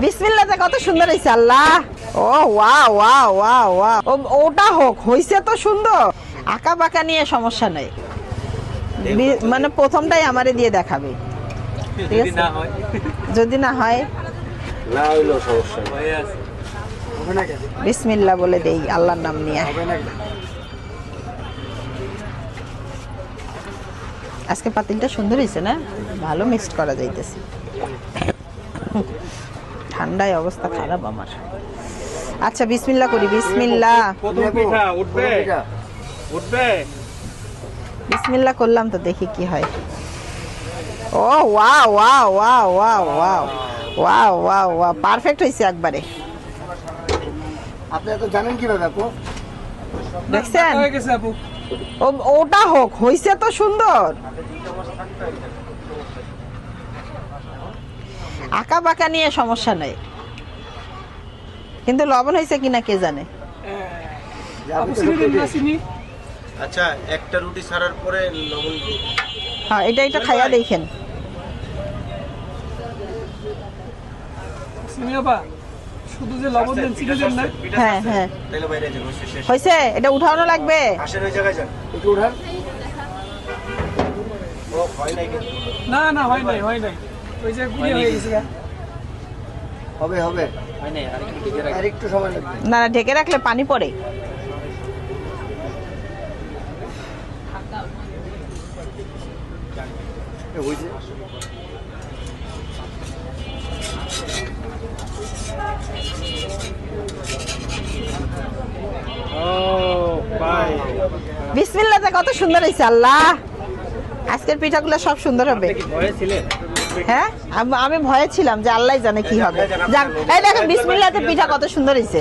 বিসমিল্লাতে কত সুন্দর হয়েছে আল্লাহ। ও ওয়াও ওয়াও ওয়াও ওয়াও, ওটা হোক, হয়েছে তো সুন্দর। আঁকা বাঁকা নিয়ে সমস্যা নেই, মানে প্রথমটাই আমারে দিয়ে দেখাবে, ঠিক আছে? যদি না হয় বিসমিল্লাহ বলে দেই আল্লাহর নাম নিয়ে। আজকে পাতিলটা সুন্দর হয়েছে না, ভালো মিক্সড করা যাইতেছে। ঠান্ডায় অবস্থা খারাপ আমার। আচ্ছা বিসমিল্লাহ করি, বিসমিল্লাহ। বিসমিল্লাহ করলাম তো, দেখি কি হয়। ও wow wow wow wow wow wow wow wow, perfect হয়েছে একবারে। আপনি তো জানেন কিভাবে আপু? দেখছেন? ওটা হোক, হয়েছে তো সুন্দর। আঁকা বাঁকা নিয়ে সমস্যা নেই, কিন্তু লবণ হয়েছে কিনা কে জানে। আচ্ছা, একটা রুটি ছাড়ার পরে লবণ। হ্যাঁ, এটা খাইয়া দেখেন। শুধু যে লবণ দেন চিনি দেন না। হ্যাঁ হ্যাঁ, তাহলে বাইরে যান, হইছে শেষ। হয়েছে, এটা উঠানো লাগবে। আসেন ওই জায়গায় যান, একটু উঠান। ও হয় নাই কিন্তু। না না, হয় নাই হয় নাই, ওই যে গুলি হয়ে গেছে গা। হবে হবে, হয় নাই, আর একটু ঢেকে রাখেন। আর একটু সময় লাগবে। না না, ঢেকে রাখলে পানি পড়ে। হয়েছে। বিসমিল্লাতে কত সুন্দর হয়েছে আল্লাহ। আজকের পিঠাগুলো সব সুন্দর হবে। হ্যাঁ, আমি ভয়ে ছিলাম যে আল্লাহ জানে কি হবে। যাক, এই দেখেন বিসমিল্লাতে পিঠা কত সুন্দর হয়েছে।